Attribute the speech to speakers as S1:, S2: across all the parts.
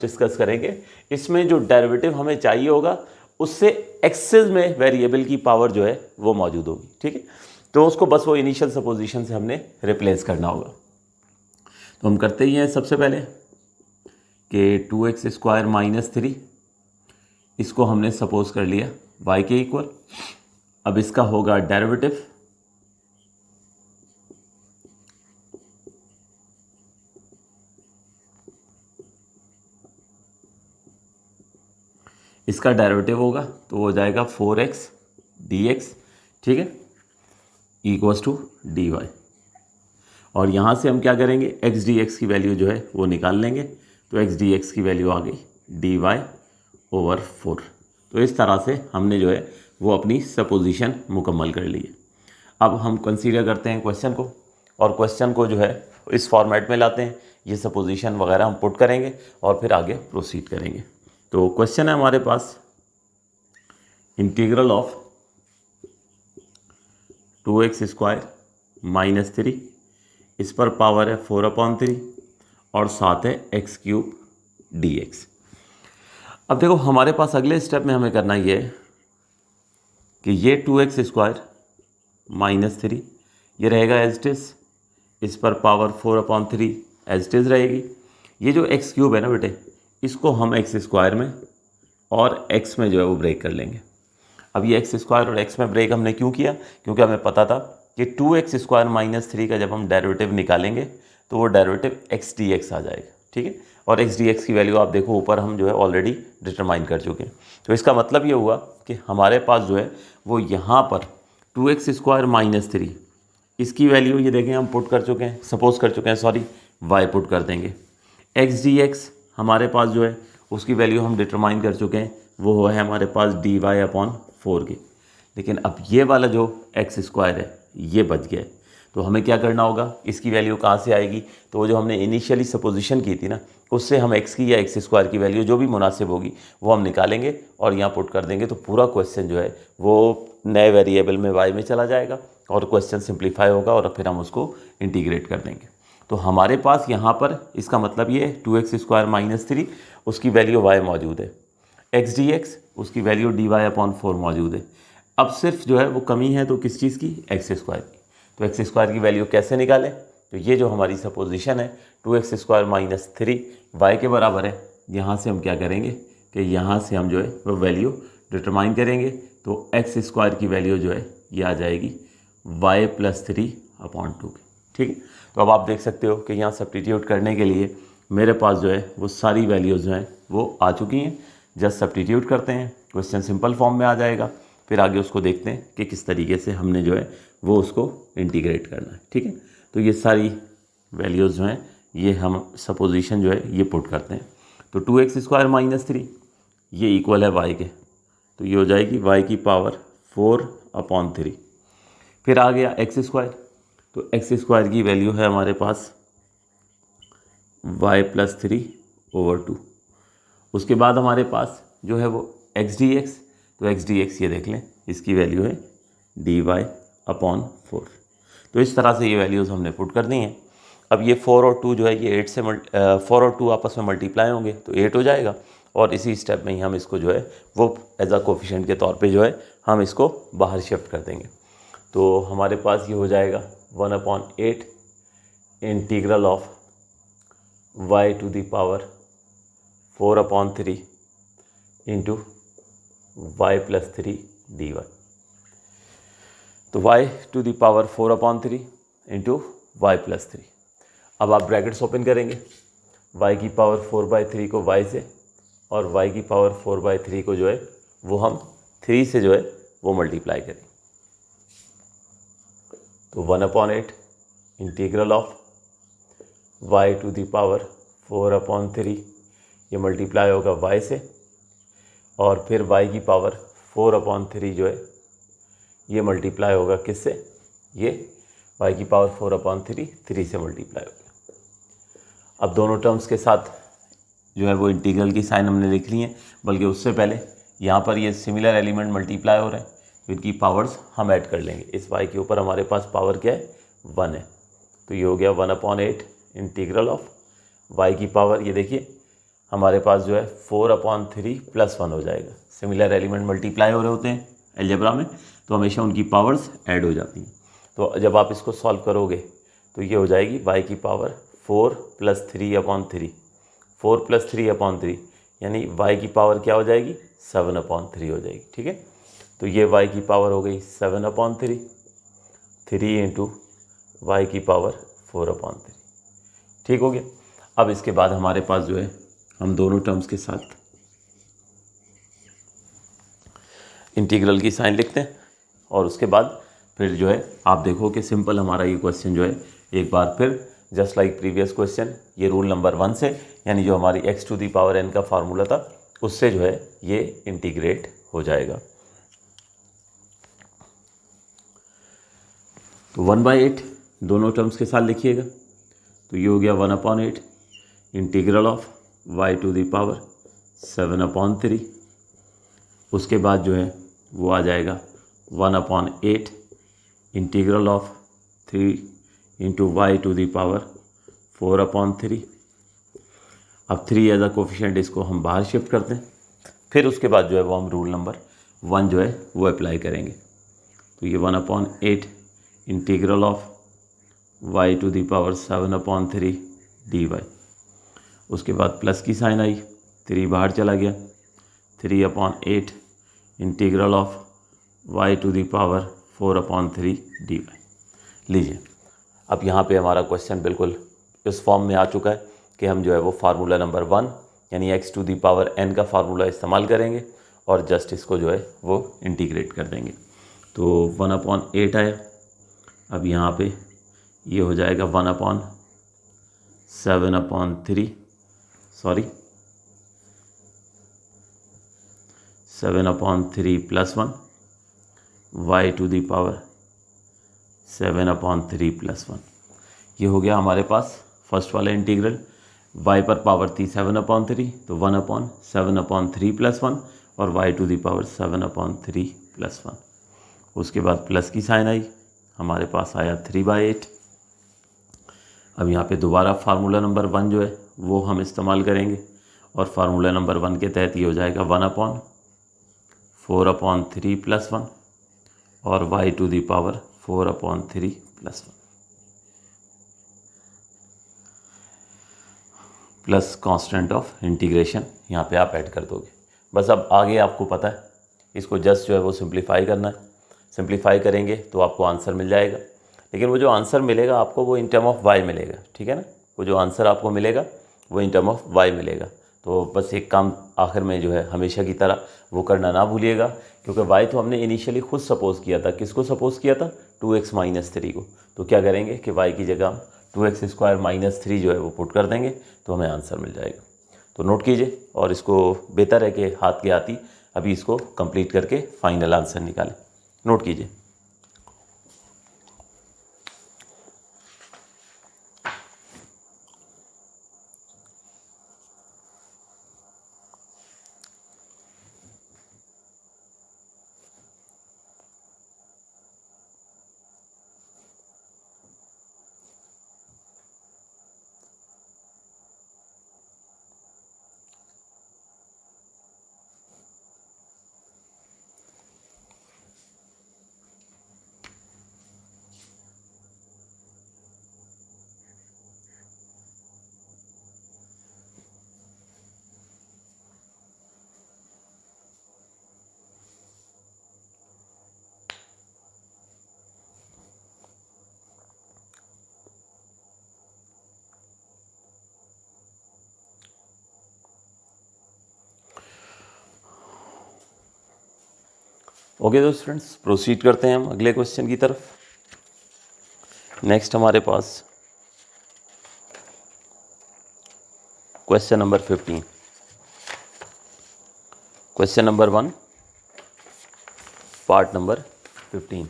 S1: Discuss करेंगे। इसमें जो डेरिवेटिव हमें चाहिए होगा उससे एक्सेस में वेरिएबल की पावर जो है वो मौजूद होगी, ठीक है। तो उसको बस वो इनिशियल सपोजिशन से हमने रिप्लेस करना होगा। तो हम करते ही हैं सबसे पहले कि 2x² माइनस 3, इसको हमने सपोज कर लिया y के इक्वल। अब इसका होगा डेरिवेटिव, इसका डेरिवेटिव होगा तो हो जाएगा 4x dx, ठीक है, इक्वल्स टू dy। और यहाँ से हम क्या करेंगे, x dx की वैल्यू जो है वो निकाल लेंगे। तो x dx की वैल्यू आ गई dy/4। तो इस तरह से हमने जो है वो अपनी सपोजिशन मुकम्मल कर ली है। अब हम कंसीडर करते हैं क्वेश्चन को, और क्वेश्चन को जो है इस फॉर्मेट में लाते हैं। ये सपोजिशन वगैरह हम पुट करेंगे और फिर आगे प्रोसीड करेंगे। तो क्वेश्चन है हमारे पास इंटीग्रल ऑफ 2x² माइनस 3, इस पर पावर है 4/3 और साथ है x³ dx। अब देखो हमारे पास अगले स्टेप में हमें करना ये है कि ये 2x² माइनस 3 ये रहेगा एज इट इज, इस पर पावर 4/3 एज इट इज रहेगी। ये जो x³ है ना बेटे, इसको हम x² में और x में जो है वो ब्रेक कर लेंगे। अब ये x² और x में ब्रेक हमने क्यों किया, क्योंकि हमें पता था कि 2x² माइनस 3 का जब हम डेरिवेटिव निकालेंगे तो वो डेरिवेटिव x dx आ जाएगा, ठीक है। और x dx की वैल्यू आप देखो ऊपर हम जो है ऑलरेडी डिटरमाइन कर चुके हैं। तो इसका मतलब ये हुआ कि हमारे पास जो है वो यहाँ पर 2x² माइनस 3 इसकी वैल्यू ये देखें हम पुट कर चुके हैं, सपोज कर चुके हैं, सॉरी y पुट कर देंगे। x dx हमारे पास जो है उसकी वैल्यू हम डिटरमाइन कर चुके हैं, वो है हमारे पास dy/4 की। लेकिन अब ये वाला जो x² है ये बच गया है। तो हमें क्या करना होगा, इसकी वैल्यू कहाँ से आएगी, तो वो जो हमने इनिशियली सपोजिशन की थी ना, उससे हम x की या x² की वैल्यू जो भी मुनासिब होगी वो हम निकालेंगे और यहाँ पुट कर देंगे। तो पूरा क्वेश्चन जो है वो नए वेरिएबल में y में चला जाएगा और क्वेश्चन सिंप्लीफाई होगा और फिर हम उसको इंटीग्रेट कर देंगे। तो हमारे पास यहाँ पर इसका मतलब ये 2x² माइनस 3 उसकी वैल्यू y मौजूद है, x dx उसकी वैल्यू dy/4 मौजूद है। अब सिर्फ जो है वो कमी है तो किस चीज़ की, x² की। तो x² की वैल्यू कैसे निकालें, तो ये जो हमारी सपोजिशन है 2x² माइनस 3 y के बराबर है। यहाँ से हम क्या करेंगे कि यहाँ से हम जो है वो वैल्यू डिटरमाइन करेंगे। तो x² की वैल्यू जो है ये आ जाएगी y+3/2 की, ठीक है। तो अब आप देख सकते हो कि यहाँ सब्स्टिट्यूट करने के लिए मेरे पास जो है वो सारी वैल्यूज़ जो हैं वो आ चुकी हैं। जस्ट सब्स्टिट्यूट करते हैं, क्वेश्चन सिंपल फॉर्म में आ जाएगा। फिर आगे उसको देखते हैं कि किस तरीके से हमने जो है वो उसको इंटीग्रेट करना है, ठीक है। तो ये सारी वैल्यूज़ जो हैं ये हम सपोजिशन जो है ये पुट करते हैं। तो 2x² माइनस 3 ये इक्वल है y के, तो ये हो जाएगी y⁴/3। फिर आ गया x², तो x² की वैल्यू है हमारे पास y+3/2। उसके बाद हमारे पास जो है वो x dx, तो x dx ये देख लें इसकी वैल्यू है dy/4। तो इस तरह से ये वैल्यूज़ हमने पुट कर दी हैं। अब ये 4 और 2 जो है ये 4 और 2 आपस में मल्टीप्लाई होंगे तो 8 हो जाएगा। और इसी स्टेप में ही हम इसको जो है वो एज अ कोफिशिएंट के तौर पे जो है हम इसको बाहर शिफ्ट कर देंगे। तो हमारे पास ये हो जाएगा 1/8 integral of y⁴/3 into y+3 dy। तो y⁴/3 इंटू y+3। अब आप ब्रैकेट्स ओपन करेंगे, y⁴/3 को y से और y⁴/3 को जो है वो हम 3 से जो है वो मल्टीप्लाई करेंगे। तो 1/8 इंटीग्रल ऑफ y⁴/3 ये मल्टीप्लाई होगा y से और फिर y⁴/3 जो है ये मल्टीप्लाई होगा किससे, ये y⁴/3 3 से मल्टीप्लाई होगा। अब दोनों टर्म्स के साथ जो है वो इंटीग्रल की साइन हमने लिख ली है, बल्कि उससे पहले यहाँ पर ये सिमिलर एलिमेंट मल्टीप्लाई हो रहे हैं तो इनकी पावर्स हम ऐड कर लेंगे। इस y के ऊपर हमारे पास पावर क्या है, 1 है। तो ये हो गया 1/8 इंटीग्रल ऑफ y की पावर, ये देखिए हमारे पास जो है 4/3 + 1 हो जाएगा। सिमिलर एलिमेंट मल्टीप्लाई हो रहे होते हैं अलजेब्रा में, तो हमेशा उनकी पावर्स ऐड हो जाती हैं। तो जब आप इसको सॉल्व करोगे तो ये हो जाएगी y की पावर 4 + 3/3, 4 + 3/3 यानी y की पावर क्या हो जाएगी 7/3 हो जाएगी। ठीक है, तो ये y की पावर हो गई 7/3, 3 × y की पावर 4/3। ठीक हो गया। अब इसके बाद हमारे पास जो है हम दोनों टर्म्स के साथ इंटीग्रल की साइन लिखते हैं और उसके बाद फिर जो है आप देखो कि सिंपल हमारा ये क्वेश्चन जो है एक बार फिर जस्ट लाइक प्रीवियस क्वेश्चन ये रूल नंबर 1 से, यानी जो हमारी x⁴n का फार्मूला था उससे जो है ये इंटीग्रेट हो जाएगा। तो 1/8 दोनों टर्म्स के साथ लिखिएगा, तो ये हो गया 1/8 इंटीग्रल ऑफ y⁴ 7/3। उसके बाद जो है वो आ जाएगा 1/8 इंटीग्रल ऑफ 3 × y⁴ 4/3। अब 3 एज अ कोफिशिएंट इसको हम बाहर शिफ्ट करते हैं, फिर उसके बाद जो है वो हम रूल नंबर 1 जो है वो अप्लाई करेंगे। तो ये 1/8 इंटीग्रल ऑफ y⁴ 7/3 dy। उसके बाद प्लस की साइन आई, 3 बाहर चला गया, 3/8 इंटीग्रल ऑफ y⁴ 4/3 dy। लीजिए, अब यहाँ पे हमारा क्वेश्चन बिल्कुल इस फॉर्म में आ चुका है कि हम जो है वो फार्मूला नंबर 1 यानी x⁴n का फार्मूला इस्तेमाल करेंगे और जस्ट इसको जो है वो इंटीग्रेट कर देंगे। तो 1/8 आया। अब यहाँ पे ये हो जाएगा 1/7/3 सॉरी 7/3 + 1 y⁴ 7/3 + 1। ये हो गया हमारे पास फर्स्ट वाला इंटीग्रल। y पर पावर थी 7/3 तो 1/7/3 + 1 और y⁴ 7/3 + 1। उसके बाद प्लस की साइन आई, हमारे पास आया 3/8। अब यहाँ पे दोबारा फार्मूला नंबर 1 जो है वो हम इस्तेमाल करेंगे और फार्मूला नंबर 1 के तहत ये हो जाएगा 1/4/3 + 1 और y⁴ 4/3 + 1 plus constant of integration यहाँ पे आप ऐड कर दोगे। बस अब आगे आपको पता है, इसको जस्ट जो है वो सिंप्लीफाई करना है। सिंप्लीफाई करेंगे तो आपको आंसर मिल जाएगा, लेकिन वो जो आंसर मिलेगा आपको वो इन टर्म ऑफ y मिलेगा। ठीक है ना, वो जो आंसर आपको मिलेगा वो इन टर्म ऑफ y मिलेगा। तो बस एक काम आखिर में जो है हमेशा की तरह वो करना ना भूलिएगा, क्योंकि y तो हमने इनिशियली खुद सपोज़ किया था। किसको सपोज़ किया था? 2x - 3 को। तो क्या करेंगे कि y की जगह 2x² - 3 जो है वो पुट कर देंगे तो हमें आंसर मिल जाएगा। तो नोट कीजिए और इसको बेहतर है कि हाथ के हाथ ही अभी इसको कंप्लीट करके फाइनल आंसर निकालें। नोट कीजिए। ओके तो स्टूडेंट्स, प्रोसीड करते हैं हम अगले क्वेश्चन की तरफ। नेक्स्ट हमारे पास question number 15। Question number 1 part number 15।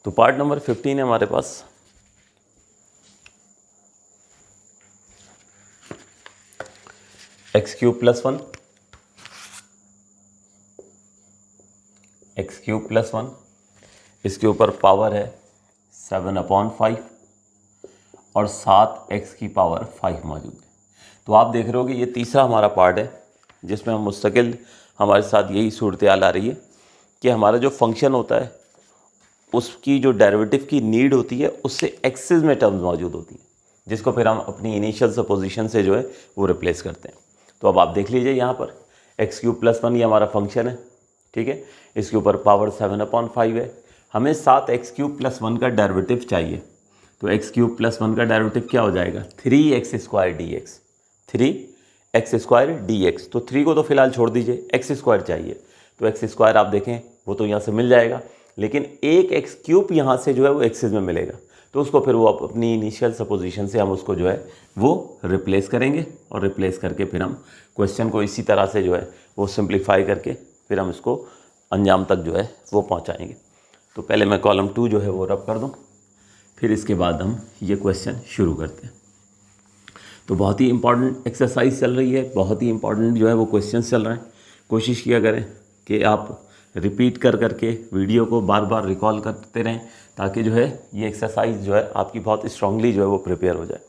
S1: तो पार्ट नंबर 15 है हमारे पास। X cube plus one, x cube plus one, इसके ऊपर पावर है 7/5 और 7 एक्स की पावर 5 मौजूद है। तो आप देख रहे हो कि ये तीसरा हमारा पार्ट है जिसमें हम मुस्तकिल हमारे साथ यही सूरत हाल आ रही है कि हमारा जो फंक्शन होता है उसकी जो डेरिवेटिव की नीड होती है उससे एक्सिस में टर्म्स मौजूद होती हैं, जिसको फिर हम अपनी इनिशियल सपोजिशन से जो है वो रिप्लेस करते हैं। तो अब आप देख लीजिए यहाँ पर एक्स क्यूब प्लस वन ये हमारा फंक्शन है, ठीक है। इसके ऊपर पावर 7/5 है। हमें 7 एक्स क्यूब प्लस वन का डेरिवेटिव चाहिए। तो एक्स क्यूब प्लस वन का डेरिवेटिव क्या हो जाएगा? 3x² dx, 3x² dx। तो 3 को तो फिलहाल छोड़ दीजिए, x² चाहिए। तो x² आप देखें वो तो यहाँ से मिल जाएगा, लेकिन एक एक्स क्यूब यहाँ से जो है वो एक्सिस में मिलेगा। तो उसको फिर वो अपनी इनिशियल सपोजिशन से हम उसको जो है वो रिप्लेस करेंगे और रिप्लेस करके फिर हम क्वेश्चन को इसी तरह से जो है वो सिंप्लीफाई करके फिर हम इसको अंजाम तक जो है वो पहुंचाएंगे। तो पहले मैं कॉलम 2 जो है वो रब कर दूं, फिर इसके बाद हम ये क्वेश्चन शुरू करते हैं। तो बहुत ही इंपॉर्टेंट एक्सरसाइज चल रही है, बहुत ही इंपॉर्टेंट जो है वो क्वेश्चन चल रहे हैं। कोशिश किया करें कि आप रिपीट कर करके वीडियो को बार बार रिकॉल करते रहें ताकि जो है ये एक्सरसाइज जो है आपकी बहुत स्ट्रांगली जो है वो प्रिपेयर हो जाए।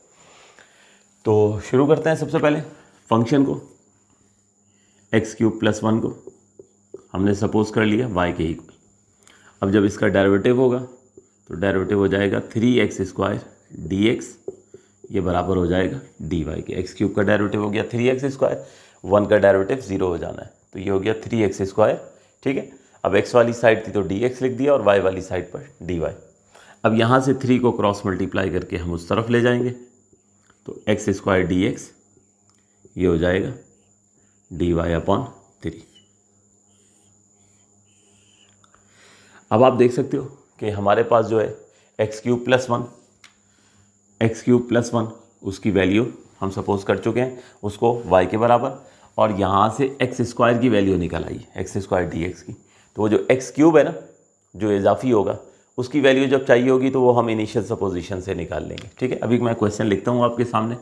S1: तो शुरू करते हैं। सबसे पहले फंक्शन को एक्स क्यूब प्लस वन को हमने सपोज कर लिया y के इक्वल। अब जब इसका डेरिवेटिव होगा तो डेरिवेटिव हो जाएगा 3x² dx, ये बराबर हो जाएगा dy के। एक्स क्यूब का डेरिवेटिव हो गया 3x², 1 का डेरिवेटिव 0 हो जाना है, तो ये हो गया 3x², ठीक है। अब x वाली साइड थी तो dx लिख दिया और y वाली साइड पर dy। अब यहाँ से 3 को क्रॉस मल्टीप्लाई करके हम उस तरफ ले जाएंगे, तो x² dx ये हो जाएगा dy/3। अब आप देख सकते हो कि हमारे पास जो है एक्स क्यूब प्लस वन उसकी वैल्यू हम सपोज कर चुके हैं उसको y के बराबर, और यहाँ से x² की वैल्यू निकल आई x² dx की। तो वो जो एक्स क्यूब है ना जो इजाफी होगा उसकी वैल्यू जब चाहिए होगी तो वो हम इनिशियल सपोजिशन से निकाल लेंगे, ठीक है। अभी मैं क्वेश्चन लिखता हूँ आपके सामने,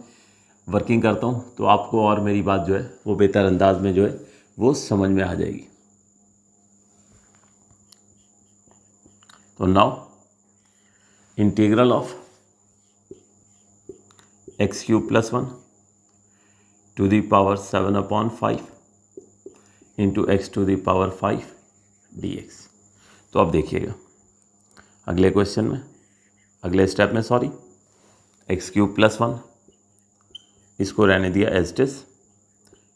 S1: वर्किंग करता हूँ, तो आपको और मेरी बात जो है वो बेहतर अंदाज में जो है वो समझ में आ जाएगी। तो now integral of x cube plus one to the power 7/5 into x to the power 5 dx। तो अब देखिएगा अगले क्वेश्चन में, अगले स्टेप में sorry, x cube plus one इसको रहने दिया एज इट इज,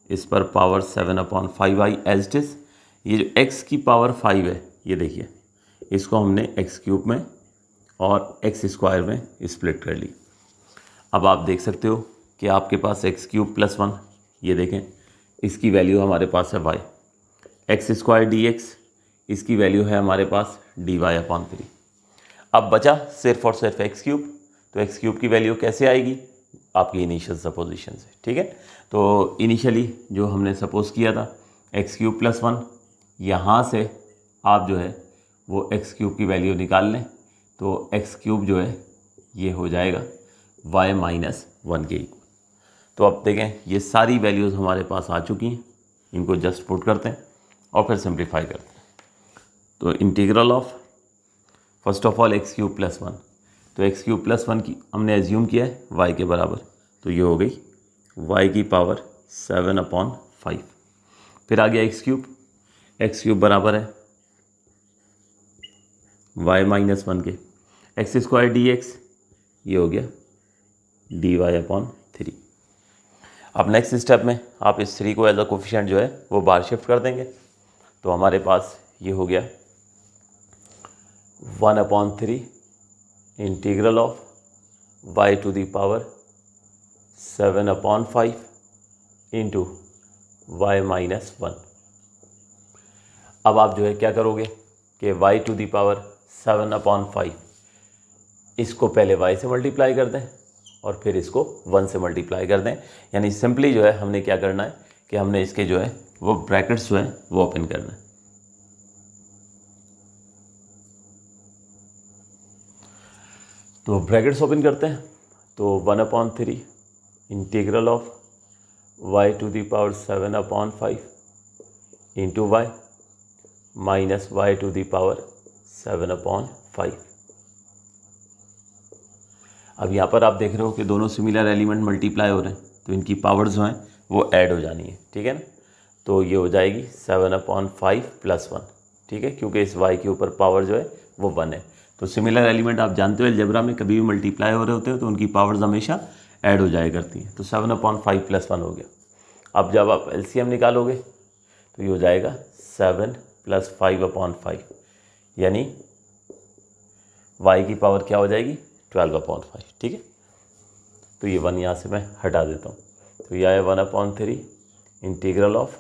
S1: इस पर पावर 7/5 आई एज इट इज। ये जो x की पावर 5 है ये देखिए इसको हमने एक्स क्यूब में और x² में स्प्लिट कर ली। अब आप देख सकते हो कि आपके पास एक्स क्यूब प्लस वन, ये देखें इसकी वैल्यू हमारे पास है y, x² dx इसकी वैल्यू है हमारे पास dy/3। अब बचा सिर्फ और सिर्फ एक्स क्यूब, तो एक्स क्यूब की वैल्यू कैसे आएगी? आपकी इनिशियल सपोजिशन से, ठीक है। तो इनिशियली जो हमने सपोज किया था एक्स क्यूब प्लस वन, यहाँ से आप जो है वो एक्स क्यूब की वैल्यू निकाल लें, तो एक्स क्यूब जो है ये हो जाएगा y-1 के इक्वल। तो अब देखें ये सारी वैल्यूज़ हमारे पास आ चुकी हैं, इनको जस्ट पुट करते हैं और फिर सिंप्लीफाई करते हैं। तो integral of first of all x cube plus one, तो एक्स क्यूब प्लस वन की हमने एज्यूम किया है y के बराबर, तो ये हो गई y की पावर 7/5। फिर आ गया एक्स क्यूब बराबर है y-1 के, x² dx ये हो गया dy/3। अब नेक्स्ट स्टेप में आप इस 3 को एज अ कोफिशिएंट जो है वो बाहर शिफ्ट कर देंगे, तो हमारे पास ये हो गया 1/3 integral of y to the power 7/5 into y-1। अब आप जो है क्या करोगे कि y टू दी पावर 7/5 इसको पहले y से मल्टीप्लाई कर दें और फिर इसको 1 से मल्टीप्लाई कर दें। यानी सिंपली जो है हमने क्या करना है कि हमने इसके जो है वो ब्रैकेट्स जो है वो ओपन करना है। तो ब्रैकेट्स ओपन करते हैं, तो 1/3 integral of y to the power 7/5 into y minus y to the power 7/5। अब यहाँ पर आप देख रहे हो कि दोनों सिमिलर एलिमेंट मल्टीप्लाई हो रहे हैं, तो इनकी पावर जो हैं वो ऐड हो जानी है, ठीक है ना। तो ये हो जाएगी 7/5 + 1, ठीक है, क्योंकि इस y के ऊपर पावर जो है वो 1 है। तो सिमिलर एलिमेंट आप जानते हो अलजेब्रा में कभी भी मल्टीप्लाई हो रहे होते हैं तो उनकी पावर्स हमेशा ऐड हो जाया करती हैं। तो 7/5 + 1 हो गया। अब जब आप एलसीएम निकालोगे तो ये हो जाएगा 7 + 5/5, यानी y की पावर क्या हो जाएगी 12/5, ठीक है। तो ये 1 यहाँ से मैं हटा देता हूँ। तो यह है 1/3 integral of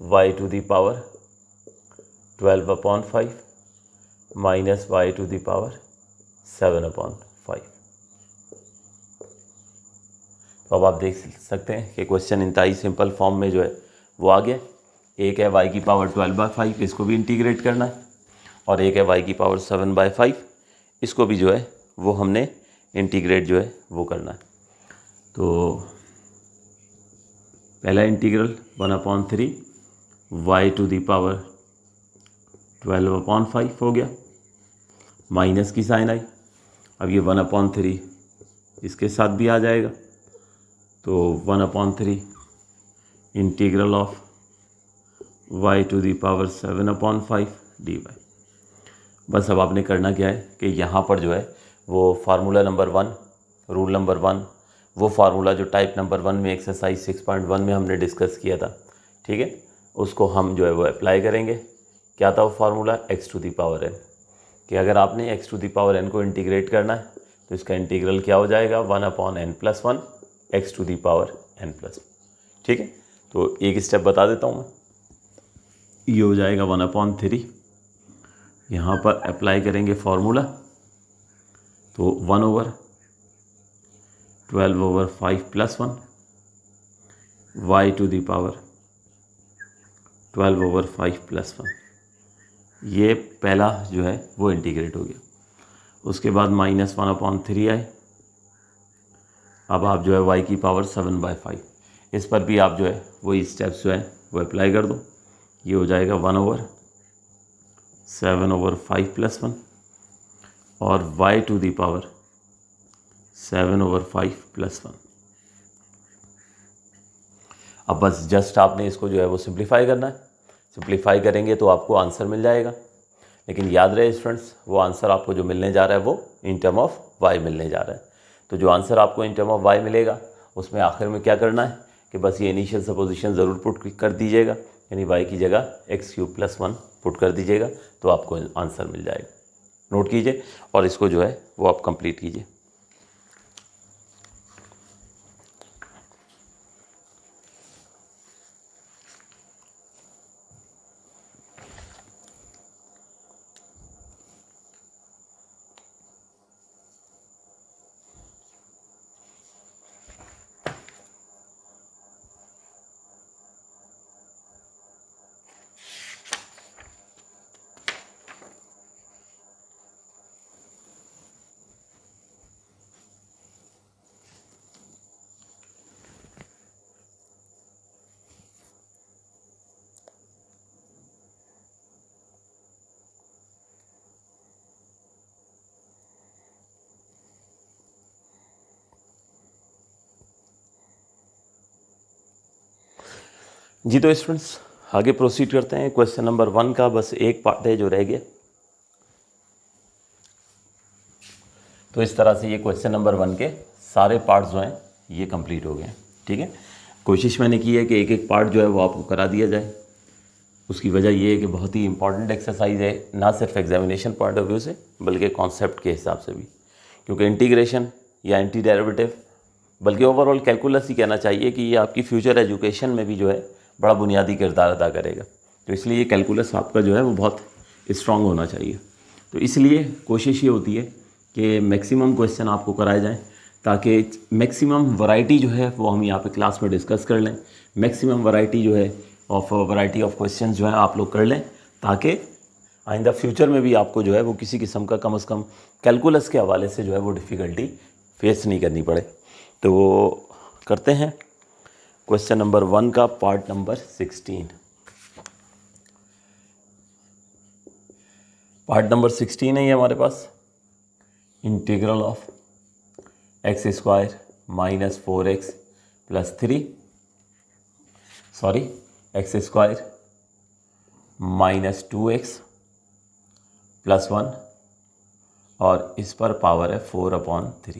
S1: y to the power 12/5 minus y to the power 7/5। तो अब आप देख सकते हैं कि क्वेश्चन इंतहाई सिंपल फॉर्म में जो है वो आ गया। एक है y की पावर 12/5, इसको भी इंटीग्रेट करना है, और एक है y की पावर 7/5, इसको भी जो है वो हमने इंटीग्रेट जो है वो करना है। तो पहला integral 1/3 y to the power 12/5 हो गया, माइनस की साइन आई। अब ये 1/3 इसके साथ भी आ जाएगा, तो 1/3 integral of y to the power 7/5 dy। बस अब आपने करना क्या है कि यहाँ पर जो है वो फार्मूला नंबर 1, रूल नंबर 1, वो फार्मूला जो टाइप नंबर 1 में एक्सरसाइज 6.1 में हमने डिस्कस किया था, ठीक है, उसको हम जो है वो अप्लाई करेंगे। क्या था वो formula, x to the power n, कि अगर आपने x to the power n को इंटीग्रेट करना है तो इसका इंटीग्रल क्या हो जाएगा 1/n + 1 x to the power n +1, ठीक है। तो एक स्टेप बता देता हूँ मैं, ये हो जाएगा 1/3, यहाँ पर अप्लाई करेंगे फार्मूला, तो 1/12/5 + 1 y टू द पावर 12/5 + 1, ये पहला जो है वो इंटीग्रेट हो गया। उसके बाद -1/3 आए। अब आप जो है y की पावर 7/5, इस पर भी आप जो है वही स्टेप्स जो है वो अप्लाई कर दो। ये हो जाएगा 1/7/5 + 1 और y टू द पावर 7/5 + 1। अब बस जस्ट आपने इसको जो है वो सिंप्लीफाई करना है। सिंप्लीफाई करेंगे तो आपको आंसर मिल जाएगा, लेकिन याद रहे स्टूडेंट्स, वो आंसर आपको जो मिलने जा रहा है वो इन टर्म ऑफ y मिलने जा रहा है। तो जो आंसर आपको इन टर्म ऑफ y मिलेगा उसमें आखिर में क्या करना है कि बस ये इनिशियल सपोजिशन ज़रूर पुट कर दीजिएगा, यानी y की जगह x³ + 1 पुट कर दीजिएगा, तो आपको आंसर मिल जाएगा। नोट कीजिए और इसको जो है वो आप कंप्लीट कीजिए। जी तो स्टूडेंट्स आगे प्रोसीड करते हैं। क्वेश्चन नंबर 1 का बस एक पार्ट है जो रह गया। तो इस तरह से ये क्वेश्चन नंबर 1 के सारे पार्ट्स जो हैं ये कंप्लीट हो गए हैं, ठीक है। कोशिश मैंने की है कि एक एक पार्ट जो है वो आपको करा दिया जाए। उसकी वजह ये है कि बहुत ही इंपॉर्टेंट एक्सरसाइज है, ना सिर्फ एग्जामिनेशन पॉइंट ऑफ व्यू से बल्कि कॉन्सेप्ट के हिसाब से भी, क्योंकि इंटीग्रेशन या एंटी डेरिवेटिव बल्कि ओवरऑल कैलकुलस ही कहना चाहिए कि ये आपकी फ्यूचर एजुकेशन में भी जो है बड़ा बुनियादी किरदार अदा करेगा। तो इसलिए ये कैलकुलस आपका जो है वो बहुत स्ट्रांग होना चाहिए। तो इसलिए कोशिश ये होती है कि मैक्सिमम क्वेश्चन आपको कराए जाएं, ताकि मैक्सिमम वैरायटी जो है वो हम यहाँ पे क्लास में डिस्कस कर लें। मैक्सिमम वैरायटी जो है वैरायटी ऑफ क्वेश्चन जो है आप लोग कर लें, ताकि आइंदा फ्यूचर में भी आपको जो है वो किसी किस्म का कम से कम कैलकुलस के हवाले से जो है वो डिफ़िकल्टी फेस नहीं करनी पड़े। तो वो करते हैं क्वेश्चन नंबर 1 का पार्ट नंबर 16। पार्ट नंबर 16 है ये हमारे पास, integral of x square minus 4x plus 3, sorry x square minus 2x plus 1 और इस पर पावर है 4/3।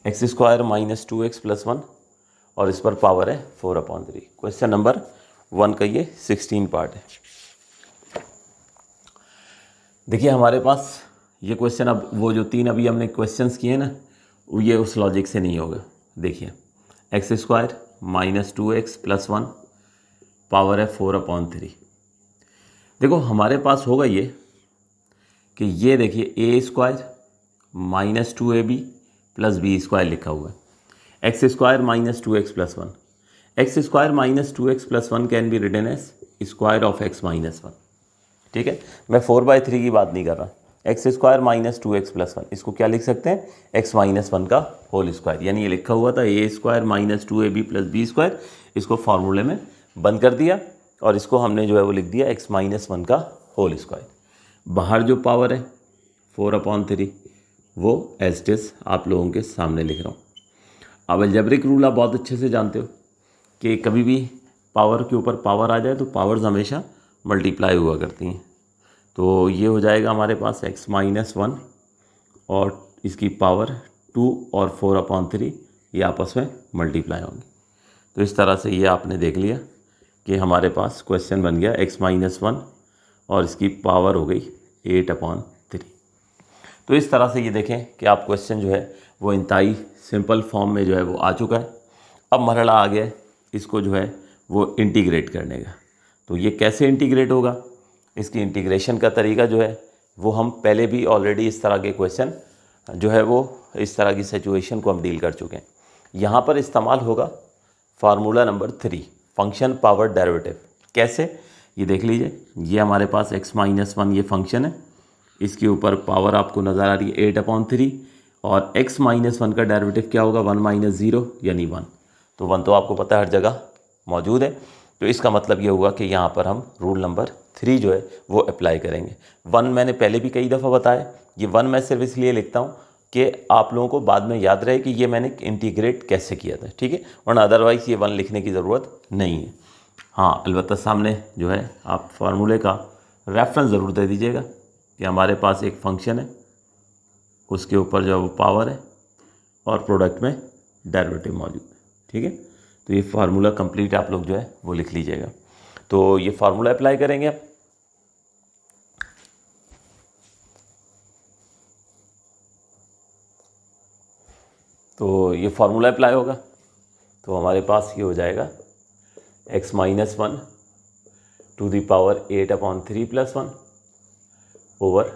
S1: X square minus 2x plus 1 और इस पर पावर है 4/3। क्वेश्चन नंबर 1 का ये 16 पार्ट है। देखिए हमारे पास ये क्वेश्चन, अब वो जो 3 अभी हमने क्वेश्चंस किए ना, ये उस लॉजिक से नहीं होगा। देखिए x square minus 2x plus 1 power है 4/3। देखो हमारे पास होगा ये कि ये देखिए a square minus 2ab plus b square लिखा हुआ है, x square minus 2x plus 1। X square minus 2x plus 1 can be written as square of x minus 1। ठीक है, मैं 4/3 की बात नहीं कर रहा। X square minus 2x plus 1, इसको क्या लिख सकते हैं, x माइनस 1 का होल स्क्वायर। यानी ये लिखा हुआ था a square minus 2ab plus b square, इसको फार्मूले में बंद कर दिया और इसको हमने जो है वो लिख दिया x माइनस 1 का होल स्क्वायर। बाहर जो पावर है 4/3 वो एज इट इज आप लोगों के सामने लिख रहा हूँ। अब अलजेब्रिक रूल आप बहुत अच्छे से जानते हो कि कभी भी पावर के ऊपर पावर आ जाए तो पावर्स हमेशा मल्टीप्लाई हुआ करती हैं। तो ये हो जाएगा हमारे पास x माइनस 1 और इसकी पावर 2 और 4/3 ये आपस में मल्टीप्लाई होंगे। तो इस तरह से ये आपने देख लिया कि हमारे पास क्वेश्चन बन गया x माइनस 1 और इसकी पावर हो गई 8/3। तो इस तरह से ये देखें कि आप क्वेश्चन जो है वो इंतहाई सिंपल फॉर्म में जो है वो आ चुका है। अब मरहला आ गया है इसको जो है वो इंटीग्रेट करने का। तो ये कैसे इंटीग्रेट होगा, इसकी इंटीग्रेशन का तरीका जो है वो हम पहले भी ऑलरेडी इस तरह के क्वेश्चन जो है वो इस तरह की सिचुएशन को हम डील कर चुके हैं। यहाँ पर इस्तेमाल होगा formula number 3, function power derivative. कैसे, ये देख लीजिए, ये हमारे पास x माइनस 1 ये फंक्शन है, इसके ऊपर पावर आपको नज़र आ रही है 8/3 और x माइनस 1 का डेरिवेटिव क्या होगा, 1 माइनस 0 यानी 1। तो 1 तो आपको पता है हर जगह मौजूद है। तो इसका मतलब ये हुआ कि यहाँ पर हम रूल नंबर 3 जो है वो अप्लाई करेंगे। 1 मैंने पहले भी कई दफ़ा बताया, ये 1 मैं सिर्फ इसलिए लिखता हूँ कि आप लोगों को बाद में याद रहे कि ये मैंने इंटीग्रेट कैसे किया था। ठीक है, वरना अदरवाइज़ ये 1 लिखने की ज़रूरत नहीं है। हाँ अलबत्ता सामने जो है आप फार्मूले का रेफरेंस ज़रूर दे दीजिएगा कि हमारे पास एक फंक्शन है, उसके ऊपर जो है वो पावर है और प्रोडक्ट में डेरिवेटिव मौजूद है। ठीक है, तो ये फार्मूला कंप्लीट आप लोग जो है वो लिख लीजिएगा। तो ये फार्मूला अप्लाई करेंगे आप। तो ये फार्मूला अप्लाई होगा तो हमारे पास ये हो जाएगा x minus 1 to the power 8/3 plus 1 over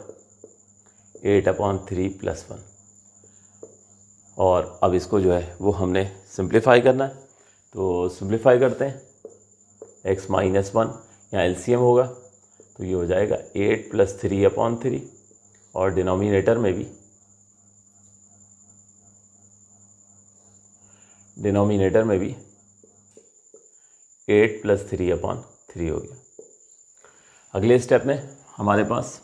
S1: 8/3 plus 1। और अब इसको जो है वो हमने सिंप्लीफाई करना है। तो सिंप्लीफाई करते हैं, x माइनस 1 यहाँ एलसीएम होगा तो ये हो जाएगा 8 प्लस 3/3 और डिनोमिनेटर में भी 8 प्लस 3/3 हो गया। अगले स्टेप में हमारे पास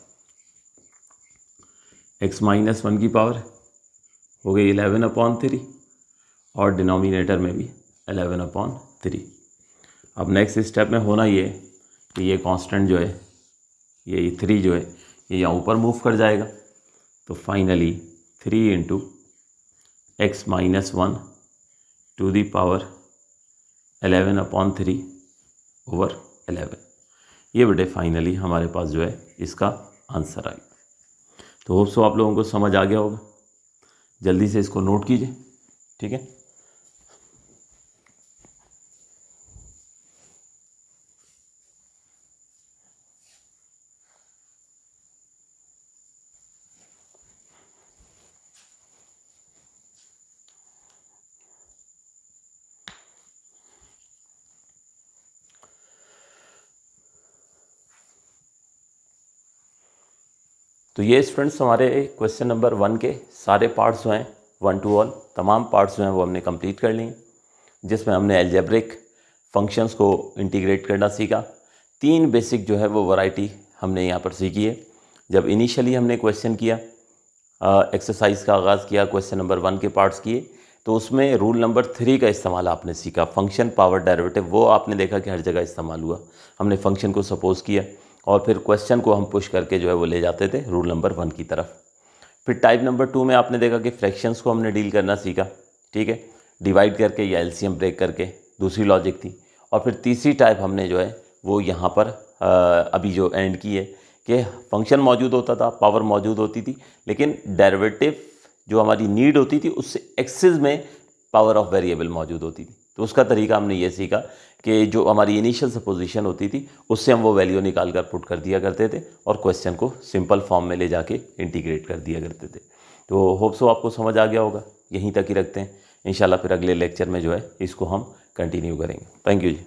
S1: x माइनस 1 की पावर हो गई 11/3 और डिनोमिनेटर में भी 11/3। अब नेक्स्ट स्टेप में होना ये कि ये कांस्टेंट जो है ये 3 जो है ये यहाँ ऊपर मूव कर जाएगा। तो finally 3 into x minus 1 to the power 11/3 over 11। ये बेटे फाइनली हमारे पास जो है इसका आंसर आएगा। तो होप सो आप लोगों को समझ आ गया होगा। जल्दी से इसको नोट कीजिए। ठीक है, तो ये स्टूडेंट्स हमारे क्वेश्चन नंबर 1 के सारे पार्ट्स जो हैं 1 to ऑल तमाम पार्ट्स जो हैं वो हमने कंप्लीट कर लिए, जिसमें हमने अलजेब्रिक फंक्शंस को इंटीग्रेट करना सीखा। 3 बेसिक जो है वो वैरायटी हमने यहाँ पर सीखी है। जब इनिशियली हमने क्वेश्चन किया, एक्सरसाइज का आगाज़ किया, क्वेश्चन नंबर 1 के पार्ट्स किए, तो उसमें रूल नंबर 3 का इस्तेमाल आपने सीखा। फंक्शन पावर डेरिवेटिव वो आपने देखा कि हर जगह इस्तेमाल हुआ। हमने फंक्शन को सपोज किया और फिर क्वेश्चन को हम पुश करके जो है वो ले जाते थे रूल नंबर 1 की तरफ। फिर टाइप नंबर 2 में आपने देखा कि फ्रैक्शंस को हमने डील करना सीखा, ठीक है, डिवाइड करके या एलसीएम ब्रेक करके, दूसरी लॉजिक थी। और फिर तीसरी टाइप हमने जो है वो यहाँ पर अभी जो एंड की है कि फंक्शन मौजूद होता था, पावर मौजूद होती थी, लेकिन डेरिवेटिव जो हमारी नीड होती थी उससे एक्सिस में पावर ऑफ वेरिएबल मौजूद होती थी। तो उसका तरीका हमने ये सीखा कि जो हमारी इनिशियल सपोजिशन होती थी उससे हम वो वैल्यू निकाल कर पुट कर दिया करते थे और क्वेश्चन को सिंपल फॉर्म में ले जाके इंटीग्रेट कर दिया करते थे। तो होप सो आपको समझ आ गया होगा। यहीं तक ही रखते हैं, इंशाल्लाह फिर अगले लेक्चर में जो है इसको हम कंटिन्यू करेंगे। Thank you ji.